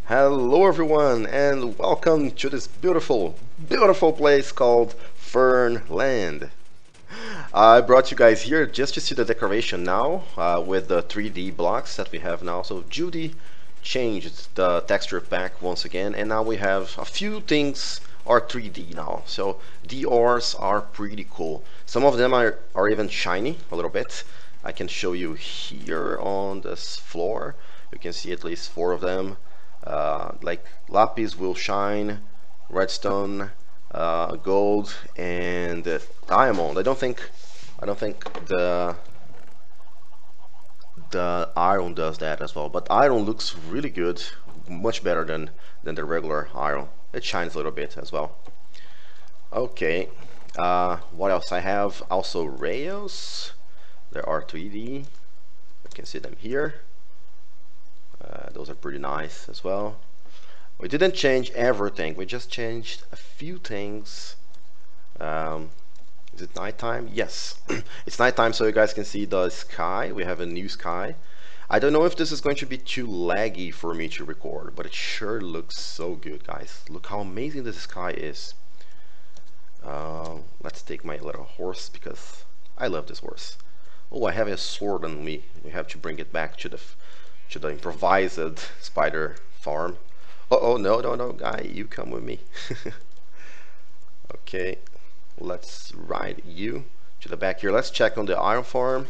Hello everyone and welcome to this beautiful place called Fernland. I brought you guys here just to see the decoration now with the 3D blocks that we have now. So Judy changed the texture pack once again, and now we have a few things are 3D now. So the ores are pretty cool. Some of them are even shiny a little bit. I can show you here on this floor. You can see at least 4 of them. Like lapis will shine, redstone, gold, and diamond. I don't think the iron does that as well. But iron looks really good, much better than the regular iron. It shines a little bit as well. Okay. What else? I have also rails. There are 3D. You can see them here. Those are pretty nice as well. We didn't change everything, we just changed a few things. Is it nighttime? Yes, it's nighttime, so you guys can see the sky. We have a new sky. I don't know if this is going to be too laggy for me to record, but it sure looks so good, guys. Look how amazing this sky is. Let's take my little horse because I love this horse. Oh, I have a sword on me. We have to bring it back to the improvised spider farm. Oh, no, guy, you come with me. Okay, let's ride you to the back here. Let's check on the iron farm.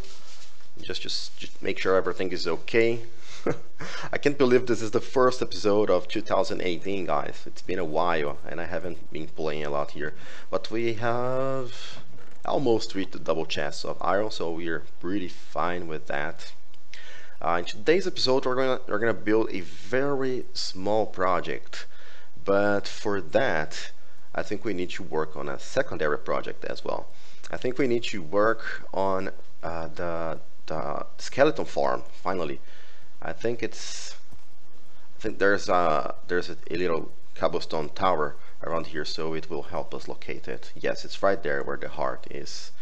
Just make sure everything is okay. I can't believe this is the first episode of 2018, guys. It's been a while and I haven't been playing a lot here. But we have almost reached the double chests of iron, so we're pretty fine with that. In today's episode, we're gonna build a very small project, but for that, I think we need to work on a secondary project as well. I think we need to work on the skeleton farm. Finally, I think there's a little cobblestone tower around here, so it will help us locate it. Yes, it's right there where the heart is.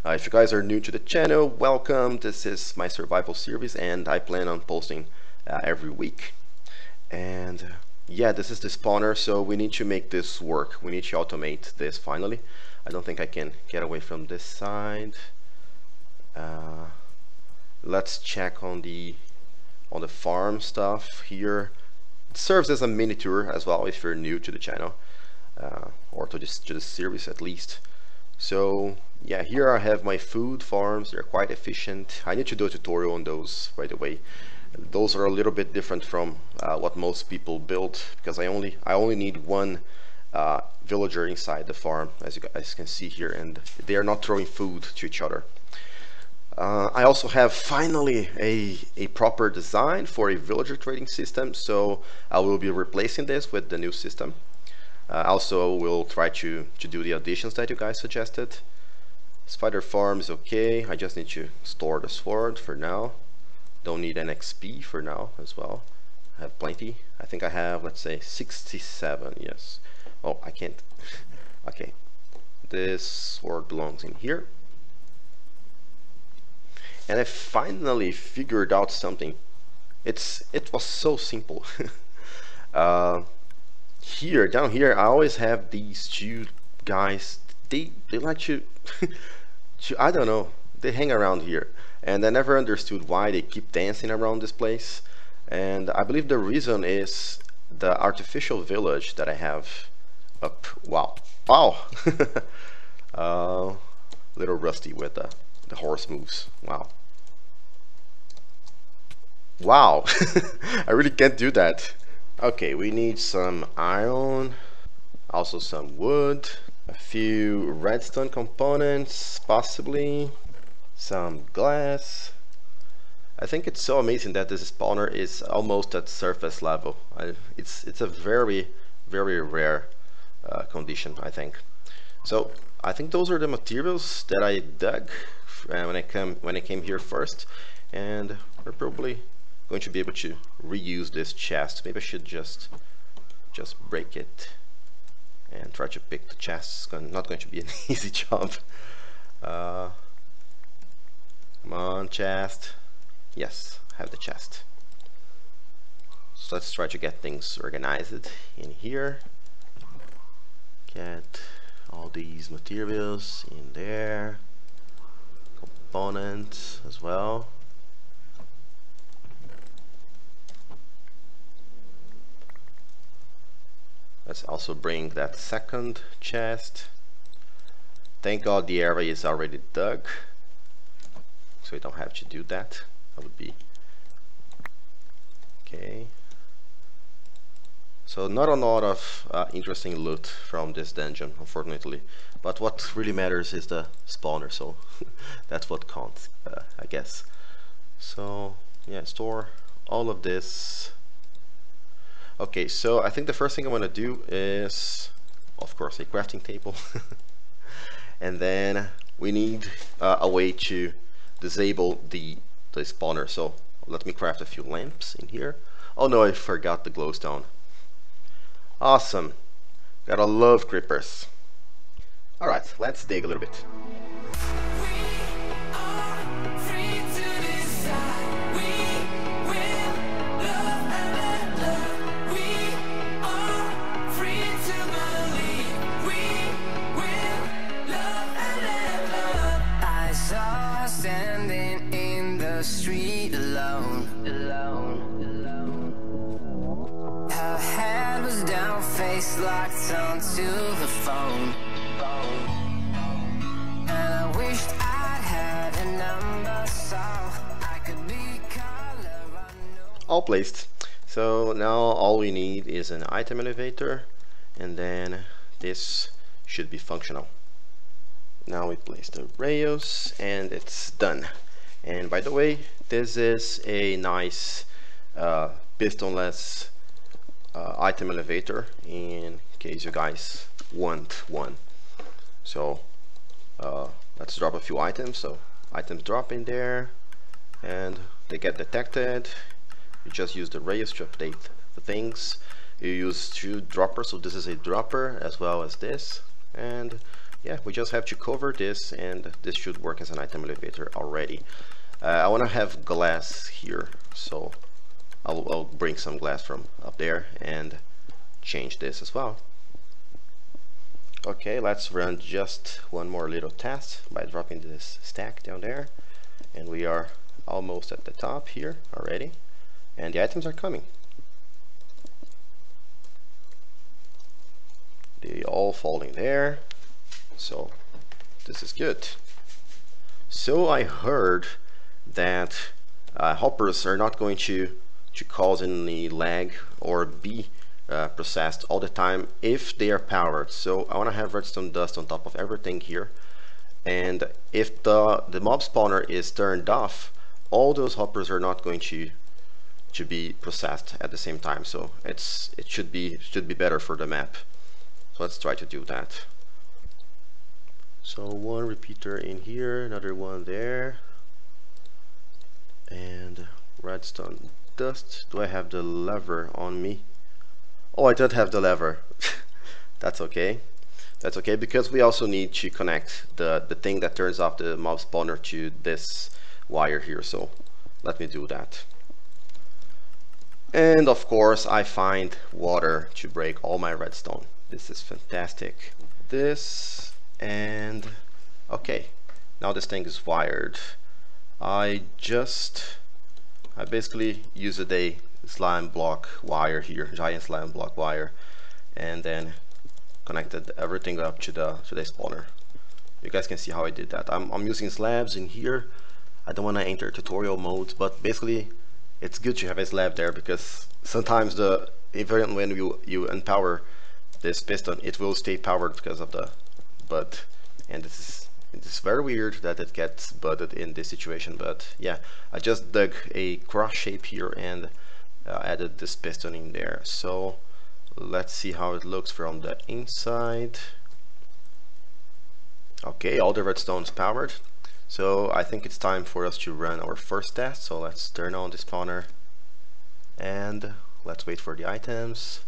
If you guys are new to the channel, welcome. This is my survival series and I plan on posting every week. And yeah, this is the spawner, so we need to make this work. We need to automate this finally. I don't think I can get away from this side. Let's check on the farm stuff here. It serves as a mini tour as well if you're new to the channel, or to this series at least. So yeah, here I have my food farms. They're quite efficient. I need to do a tutorial on those, by the way. Those are a little bit different from what most people build, because I only need one villager inside the farm, as you guys can see here, and they are not throwing food to each other. I also have finally a proper design for a villager trading system, so I will be replacing this with the new system. Also, we'll try to do the additions that you guys suggested. Spider farm is okay. I just need to store the sword for now. Don't need an XP for now as well. I have plenty. I think I have, let's say, 67. Yes. Oh, I can't. Okay. This sword belongs in here. And I finally figured out something. It was so simple. Down here, I always have these two guys. They like to, I don't know. They hang around here, and I never understood why they keep dancing around this place. And I believe the reason is the artificial village that I have up. Wow, little rusty with the horse moves. Wow, I really can't do that. Okay, we need some iron, also some wood, a few redstone components, possibly some glass. I think it's so amazing that this spawner is almost at surface level. It's a very rare condition, I think. So I think those are the materials that I dug when I came here first, and we're probably going to be able to reuse this chest. Maybe I should just break it and try to pick the chest. It's not going to be an easy job. Come on, chest. Yes, I have the chest. So let's try to get things organized in here. Get all these materials in there, components as well. Let's also bring that second chest. Thank God the area is already dug, so we don't have to do that. That would be okay. So not a lot of interesting loot from this dungeon, unfortunately. But what really matters is the spawner, so that's what counts, I guess. So yeah, store all of this. Okay, so I think the first thing I want to do is, of course, a crafting table. And then we need a way to disable the spawner. So let me craft a few lamps in here. Oh no, I forgot the glowstone. Awesome. Gotta love creepers. Alright, let's dig a little bit. Standing in the street alone. Her head was down, face locked onto the phone. And I wished I'd had a number so I could be color unknown. All placed. So now all we need is an item elevator, and then this should be functional. Now we place the rails and it's done. And by the way, this is a nice pistonless item elevator in case you guys want one. So let's drop a few items. So items drop in there and they get detected. You just use the rails to update the things. You use two droppers, so this is a dropper as well as this, and yeah, we just have to cover this and this should work as an item elevator already. I want to have glass here, so I'll bring some glass from up there and change this as well. Okay, let's run just one more little test by dropping this stack down there, and we are almost at the top here already, and the items are coming. They all falling there. So this is good. So I heard that hoppers are not going to cause any lag or be processed all the time if they are powered. So I want to have redstone dust on top of everything here, and if the mob spawner is turned off, all those hoppers are not going to be processed at the same time. So it should be better for the map. So let's try to do that. So one repeater in here, another one there, and redstone dust. Do I have the lever on me? Oh, I don't have the lever. That's okay. That's okay, because we also need to connect the thing that turns off the mob spawner to this wire here. So let me do that. And of course I find water to break all my redstone. This is fantastic. This and okay, now this thing is wired. I basically used a slime block wire here, giant slime block wire, and then connected everything up to the spawner. You guys can see how I did that. I'm using slabs in here. I don't want to enter tutorial mode, but basically it's good to have a slab there, because sometimes even when you unpower this piston, it will stay powered because of the bud, and it's very weird that it gets budded in this situation. But yeah, I just dug a cross shape here and added this piston in there. So let's see how it looks from the inside. Okay, all the redstone's powered, so I think it's time for us to run our first test. So let's turn on the spawner and let's wait for the items.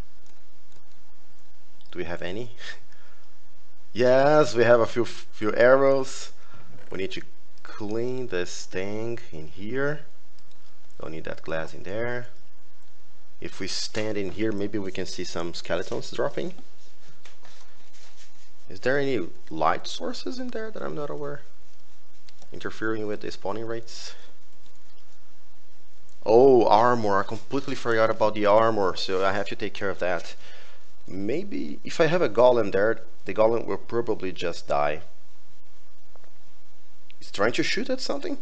Do we have any? Yes, we have a few arrows. We need to clean this thing in here. Don't need that glass in there. If we stand in here, maybe we can see some skeletons dropping. Is there any light sources in there that I'm not aware? Interfering with the spawning rates? Oh, armor. I completely forgot about the armor, so I have to take care of that. Maybe if I have a golem there, the golem will probably just die. He's trying to shoot at something?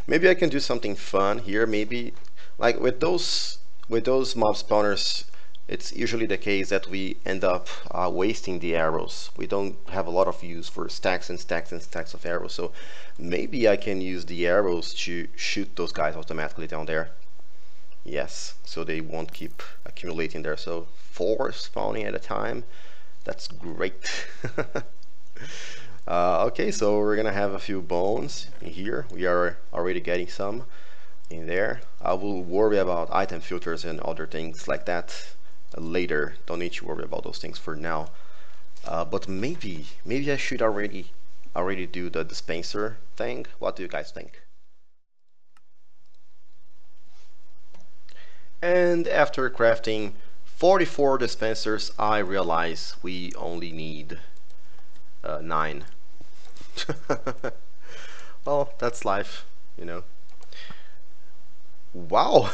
Maybe I can do something fun here. Maybe like with those mob spawners, it's usually the case that we end up wasting the arrows. We don't have a lot of use for stacks and stacks and stacks of arrows. So maybe I can use the arrows to shoot those guys automatically down there. Yes, so they won't keep accumulating there. So 4 spawning at a time. That's great. Okay, so we're gonna have a few bones in here. We are already getting some in there. I will worry about item filters and other things like that later. Don't need to worry about those things for now. But maybe I should already do the dispenser thing. What do you guys think? And after crafting 44 dispensers, I realize we only need 9. Well, that's life, you know. Wow,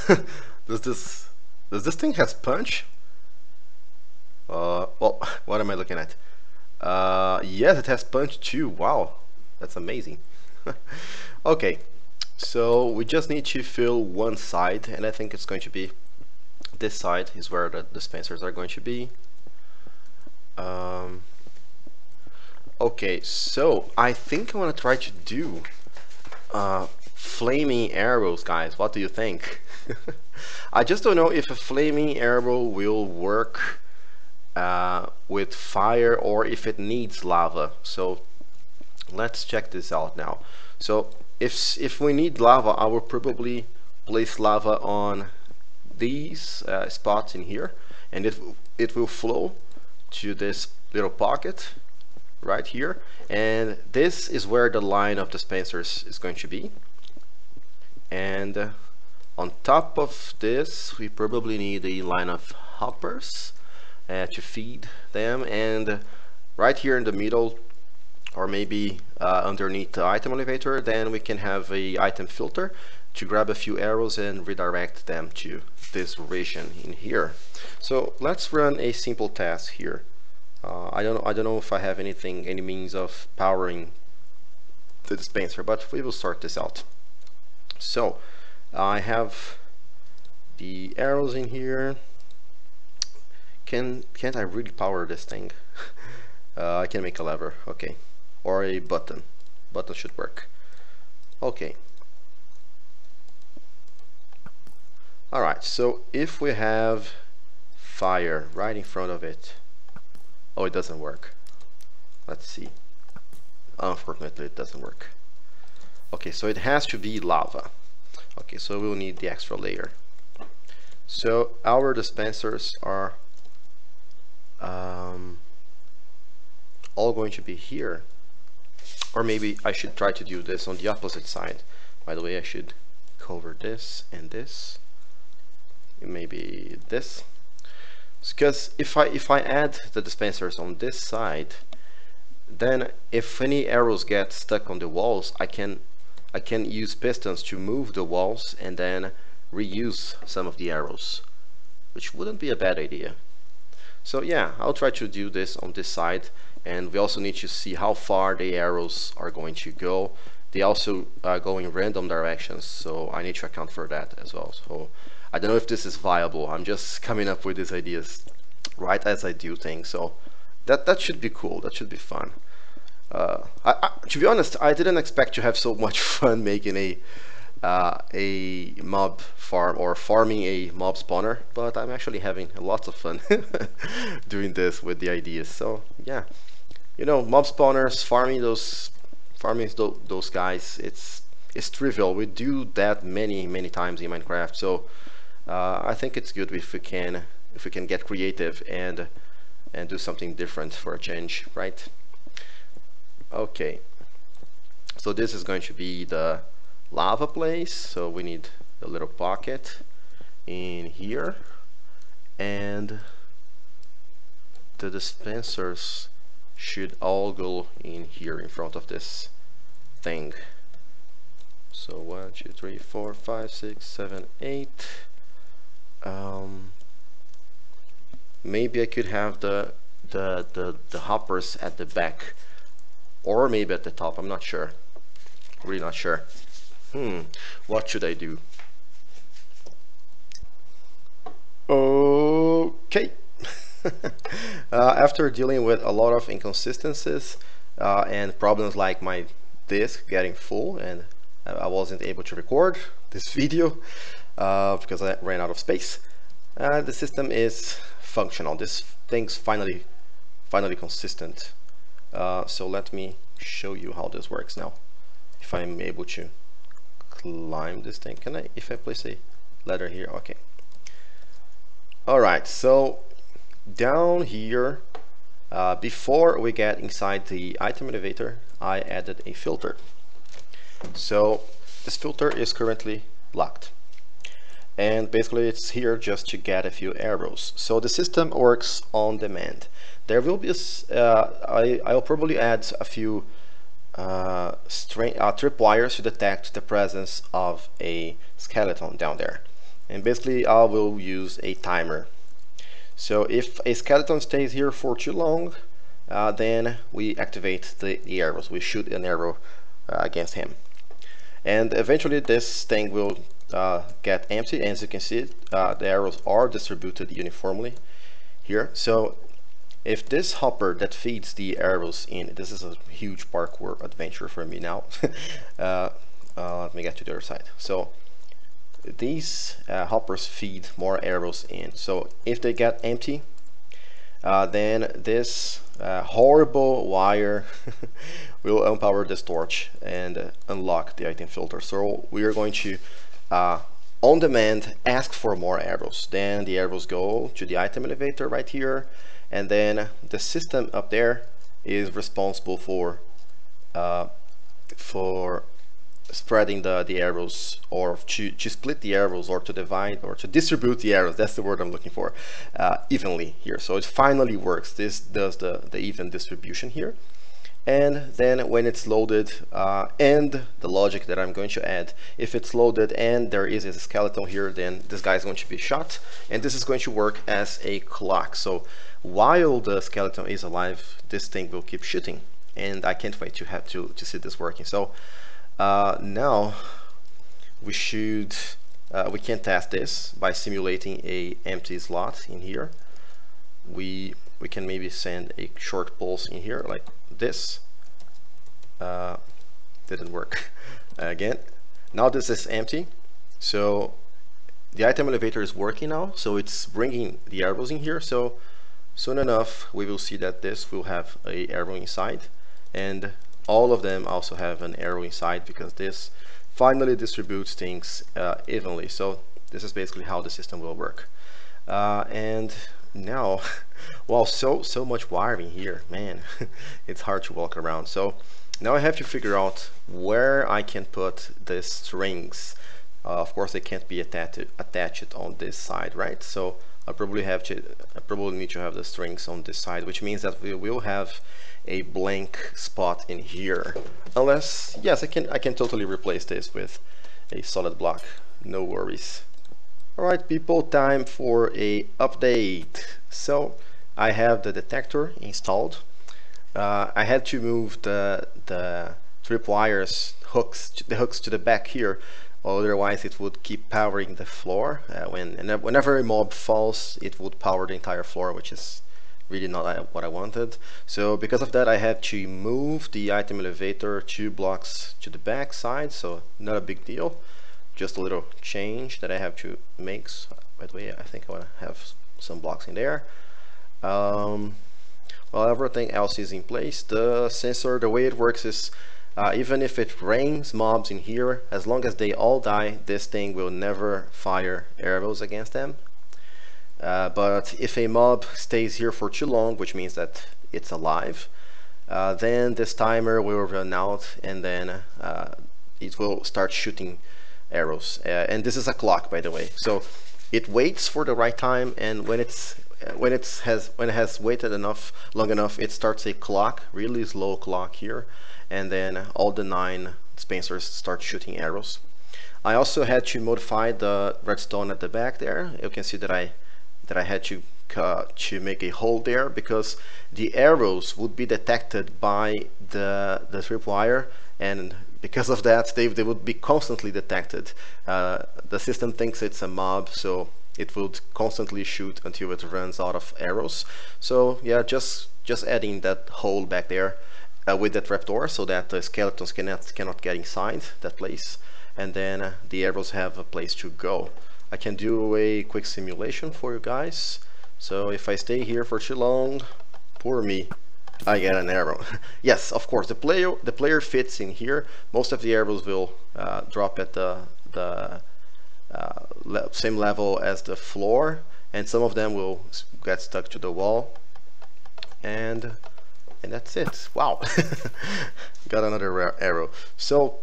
does this thing has punch? Well, what am I looking at? Yes, it has punch too. Wow, that's amazing. Okay, so we just need to fill one side, and I think it's going to be this side is where the dispensers are going to be. Okay, so I think I want to try to do flaming arrows, guys. What do you think? I just don't know if a flaming arrow will work with fire or if it needs lava. So let's check this out now. So if we need lava, I will probably place lava on these spots in here, and it will flow to this little pocket right here, and this is where the line of dispensers is going to be. And on top of this, we probably need a line of hoppers to feed them, and right here in the middle, or maybe underneath the item elevator, then we can have a item filter to grab a few arrows and redirect them to this region in here. So let's run a simple test here. I don't know if I have any means of powering the dispenser, but we will sort this out. So I have the arrows in here. Can't I really power this thing? I can make a lever, okay, or a button. Button should work. Okay. Alright, so if we have fire right in front of it. Oh, it doesn't work. Let's see. Unfortunately, it doesn't work. Okay, so it has to be lava. Okay, so we'll need the extra layer. So our dispensers are all going to be here. Or maybe I should try to do this on the opposite side. By the way, I should cover this and this. Maybe this. Because if I add the dispensers on this side, then if any arrows get stuck on the walls, I can use pistons to move the walls and then reuse some of the arrows, which wouldn't be a bad idea. So yeah, I'll try to do this on this side, and we also need to see how far the arrows are going to go. They also go in random directions, so I need to account for that as well. So I don't know if this is viable. I'm just coming up with these ideas right as I do things, so that should be cool. That should be fun. To be honest, I didn't expect to have so much fun making a mob farm or farming a mob spawner, but I'm actually having lots of fun doing this with the ideas. So yeah, you know, mob spawners, farming those guys, it's trivial. We do that many times in Minecraft. So I think it's good if we can get creative and do something different for a change, right? Okay, so this is going to be the lava place, so we need a little pocket in here, and the dispensers should all go in here in front of this thing. So 1, 2, 3, 4, 5, 6, 7, 8. Maybe I could have the hoppers at the back, or maybe at the top. I'm not sure. Really not sure. What should I do? Okay. After dealing with a lot of inconsistencies and problems like my disk getting full and I wasn't able to record this video because I ran out of space, the system is functional. This thing's finally consistent. So let me show you how this works now. If I'm able to climb this thing, can I? If I place a ladder here, okay. Alright, so down here, before we get inside the item elevator, I added a filter. So this filter is currently locked, and basically it's here just to get a few arrows. So the system works on demand. There will be I'll probably add a few tripwires to detect the presence of a skeleton down there, and basically I will use a timer. So if a skeleton stays here for too long, then we activate the arrows. We shoot an arrow against him, and eventually this thing will get empty. As you can see, the arrows are distributed uniformly here. So if this hopper that feeds the arrows in, this is a huge parkour adventure for me now. Let me get to the other side. So these hoppers feed more arrows in. So if they get empty, then this horrible wire will unpower this torch and unlock the item filter. So we are going to on demand ask for more arrows. Then the arrows go to the item elevator right here, and then the system up there is responsible for spreading the arrows, or to split the arrows, or to divide, or to distribute the arrows. That's the word I'm looking for, evenly here. So it finally works. This does the even distribution here. And then when it's loaded, and the logic that I'm going to add, if it's loaded and there is a skeleton here, then this guy is going to be shot, and this is going to work as a clock. So while the skeleton is alive, this thing will keep shooting, and I can't wait to see this working. So now we can test this by simulating a empty slot in here. We can maybe send a short pulse in here like this. Didn't work. Again, now this is empty, so the item elevator is working now, so it's bringing the arrows in here. So soon enough we will see that this will have a arrow inside, and all of them also have an arrow inside, because this finally distributes things evenly. So this is basically how the system will work. And now, wow, so much wiring here, man. It's hard to walk around. So now I have to figure out where I can put the strings. Of course, they can't be attached on this side, right? So I probably need to have the strings on this side, which means that we will have a blank spot in here. Unless, yes, I can totally replace this with a solid block. No worries. Alright people, time for a update. So I have the detector installed. I had to move the tripwires the hooks to the back here, otherwise it would keep powering the floor. Whenever a mob falls, it would power the entire floor, which is really not what I wanted. So because of that, I had to move the item elevator 2 blocks to the back side. So not a big deal, just a little change that I have to make. So, by the way, I think I want to have some blocks in there. Well, everything else is in place. The sensor, the way it works is, even if it rains mobs in here, as long as they all die, this thing will never fire arrows against them. But if a mob stays here for too long, which means that it's alive, then this timer will run out, and then it will start shooting arrows. And this is a clock, by the way, so it waits for the right time, and when it has waited long enough, it starts a clock, really slow clock here, and then all the 9 Spencers start shooting arrows. I also had to modify the redstone at the back there. You can see that I had to make a hole there, because the arrows would be detected by the tripwire, and because of that they would be constantly detected. The system thinks it's a mob, so it would constantly shoot until it runs out of arrows. So yeah, just adding that hole back there with that trapdoor, so that the skeletons cannot get inside that place, and then the arrows have a place to go. I can do a quick simulation for you guys. So if I stay here for too long, poor me, I get an arrow. Yes, of course, the player fits in here. Most of the arrows will drop at the same level as the floor, and some of them will get stuck to the wall, and that's it. Wow. Got another arrow. So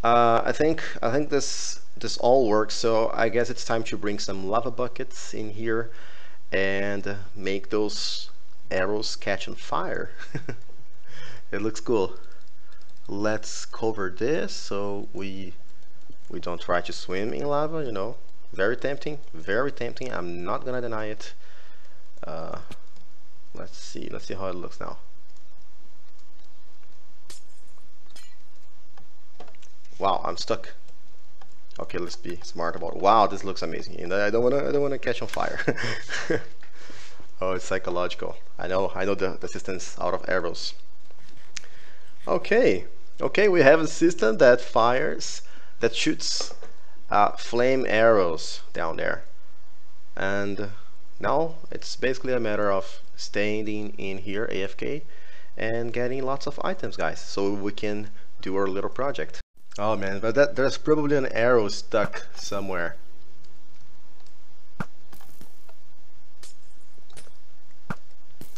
I think this all works. So I guess it's time to bring some lava buckets in here and make those arrows catch on fire. It looks cool. Let's cover this so we don't try to swim in lava, you know. Very tempting, very tempting. I'm not gonna deny it. Let's see how it looks now. Wow, I'm stuck. Okay, let's be smart about it. Wow, this looks amazing, and I don't wanna catch on fire. Oh, it's psychological. I know the system's out of arrows. Okay, we have a system that shoots flame arrows down there, and now it's basically a matter of staying in here AFK and getting lots of items, guys, so we can do our little project. Oh man, but there's probably an arrow stuck somewhere.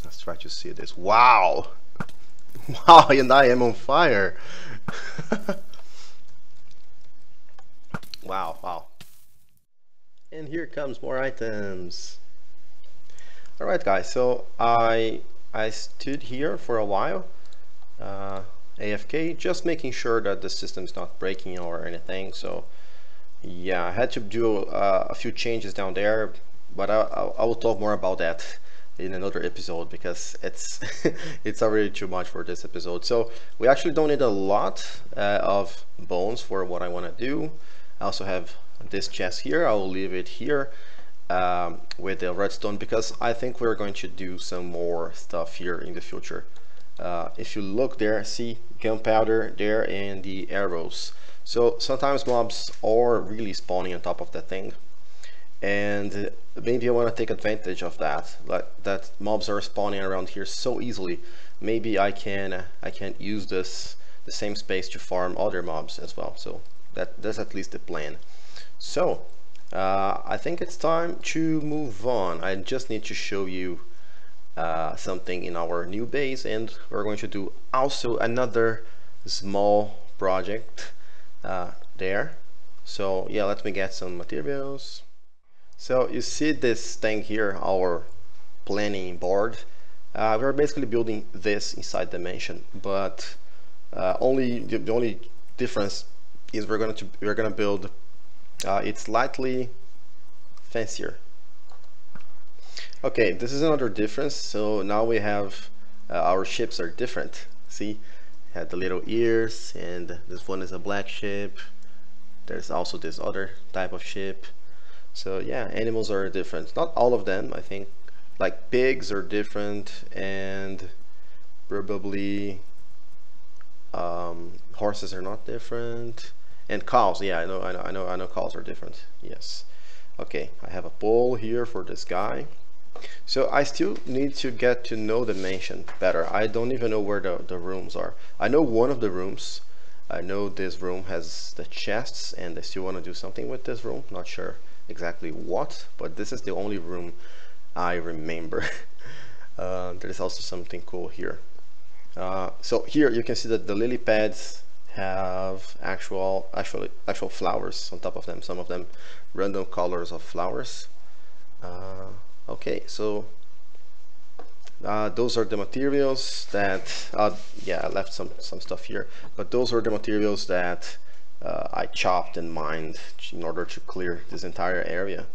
Let's try to see this. Wow! Wow, and I am on fire! Wow. And here comes more items. Alright guys, so I stood here for a while, AFK, just making sure that the system's not breaking or anything. So yeah, I had to do a few changes down there, but I will talk more about that in another episode, because it's it's already too much for this episode. So we actually don't need a lot of bones for what I want to do. I also have this chest here. I will leave it here with the redstone, because I think we're going to do some more stuff here in the future. If you look there, see gunpowder there and the arrows. So sometimes mobs are really spawning on top of that thing, and maybe I want to take advantage of that. Like that mobs are spawning around here so easily. Maybe I can use the same space to farm other mobs as well. So that's at least the plan. So I think it's time to move on. I just need to show you something in our new base, and we're going to do also another small project there. So yeah, let me get some materials. So you see this thing here, our planning board. We're basically building this inside the mansion, but the only difference is we're gonna build it slightly fancier. Okay, this is another difference. So now we have our ships are different. See, had the little ears, and this one is a black ship. There's also this other type of ship. So yeah, animals are different. Not all of them, I think. Like pigs are different, and probably horses are not different, and cows. Yeah, I know cows are different. Yes. Okay, I have a pole here for this guy. So I still need to get to know the mansion better. I don't even know where the rooms are. I know one of the rooms. I know this room has the chests, and I still want to do something with this room. Not sure exactly what, but this is the only room I remember. There's also something cool here. So here you can see that the lily pads have actual flowers on top of them. Some of them random colors of flowers. Okay, so those are the materials that yeah, I left some stuff here, but those are the materials that I chopped and mined in order to clear this entire area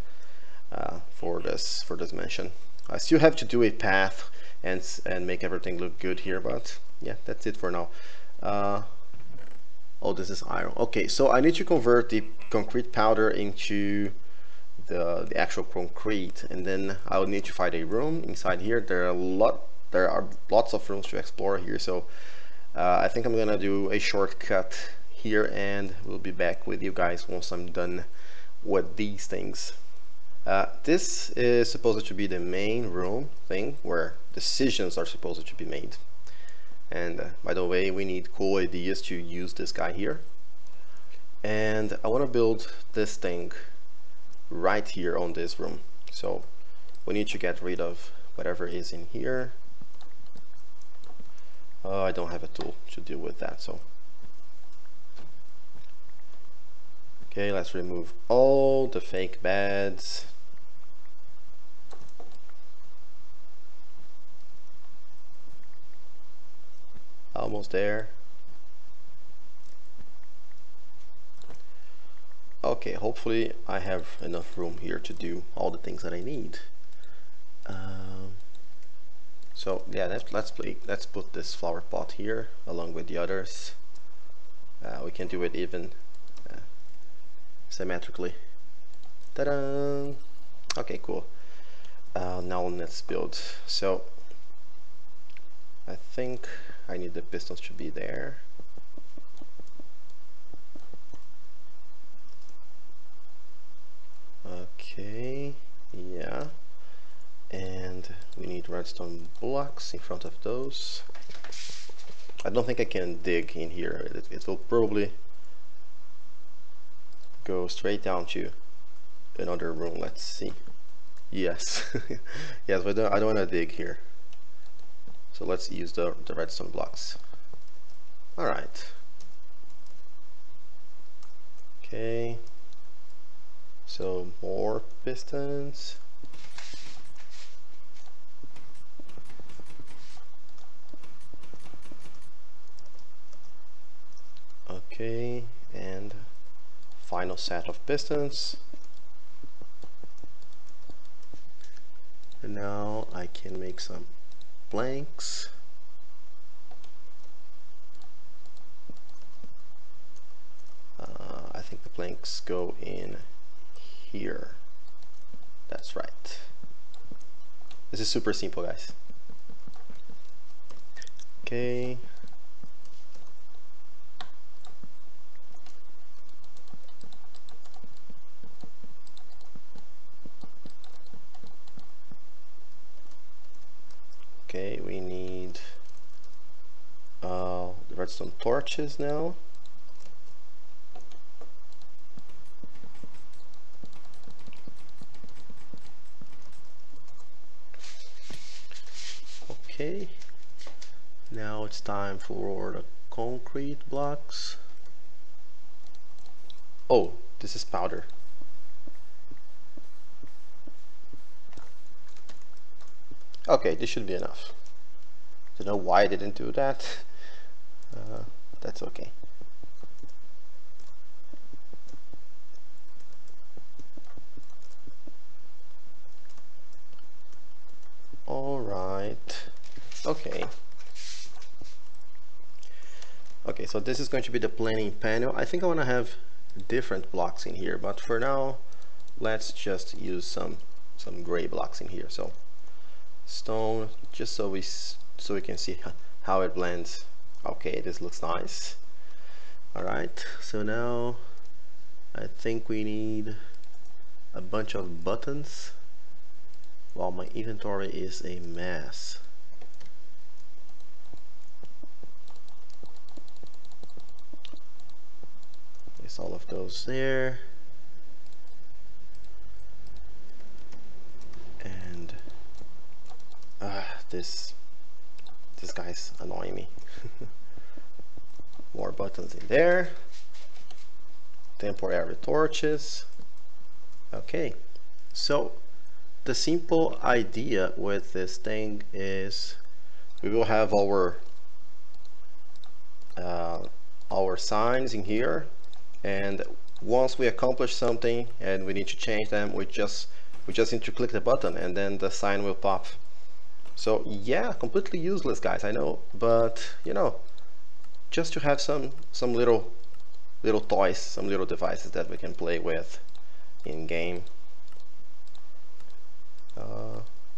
for this mission. I still have to do a path and make everything look good here, but yeah, that's it for now. Oh, this is iron. Okay, so I need to convert the concrete powder into the actual concrete, and then I will need to find a room inside here. There are lots of rooms to explore here, so I think I'm gonna do a shortcut here, and we'll be back with you guys once I'm done with these things. This is supposed to be the main room thing where decisions are supposed to be made. And by the way, we need cool ideas to use this guy here. And I want to build this thing right here on this room. So we need to get rid of whatever is in here. I don't have a tool to deal with that, so okay, let's remove all the fake beds. Almost there. Okay, hopefully I have enough room here to do all the things that I need. So yeah, let's put this flower pot here along with the others. We can do it even symmetrically. Ta-da! Okay, cool. Now let's build. So I think I need the pistons to be there. Okay, yeah. And we need redstone blocks in front of those. I don't think I can dig in here. It will probably go straight down to another room. Let's see. Yes, yes, but I don't want to dig here. So let's use the redstone blocks. All right. Okay. So more pistons. Okay, and final set of pistons. And now I can make some planks. I think the planks go in here. That's right. This is super simple, guys. Okay. Okay, we need the redstone torches now. Okay, now it's time for the concrete blocks. Oh, this is powder. Okay, this should be enough. Don't know why I didn't do that. That's okay. All right. Okay. Okay, so this is going to be the planning panel. I think I want to have different blocks in here, but for now, let's just use some gray blocks in here. So stone, just so we can see how it blends. Okay, this looks nice. All right, so now I think we need a bunch of buttons. Well, my inventory is a mess. Place all of those there. And this guy's annoying me. more buttons in there, temporary torches. Okay, so the simple idea with this thing is we will have our signs in here, and once we accomplish something and we need to change them, we just need to click the button and then the sign will pop. So yeah, completely useless, guys, I know, but you know, just to have some little toys, some little devices that we can play with in game,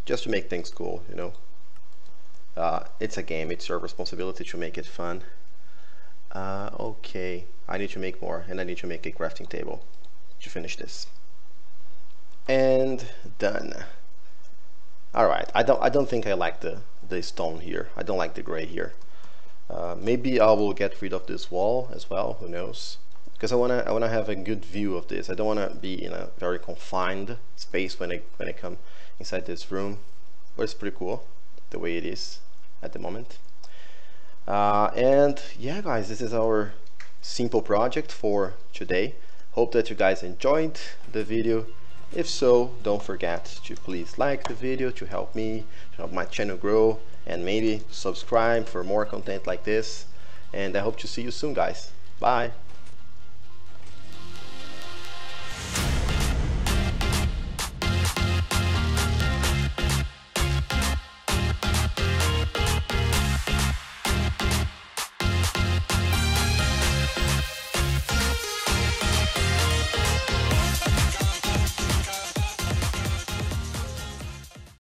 just to make things cool, you know. It's a game, it's your responsibility to make it fun. Okay, I need to make more, and I need to make a crafting table to finish this. And done. Alright, I don't think I like the stone here. I don't like the gray here. Maybe I will get rid of this wall as well, who knows? Because I wanna have a good view of this. I don't wanna be in a very confined space when I come inside this room. But it's pretty cool the way it is at the moment. And yeah, guys, this is our simple project for today. Hope that you guys enjoyed the video. If so, don't forget to please like the video to help me, to help my channel grow, and maybe subscribe for more content like this. And I hope to see you soon, guys. Bye.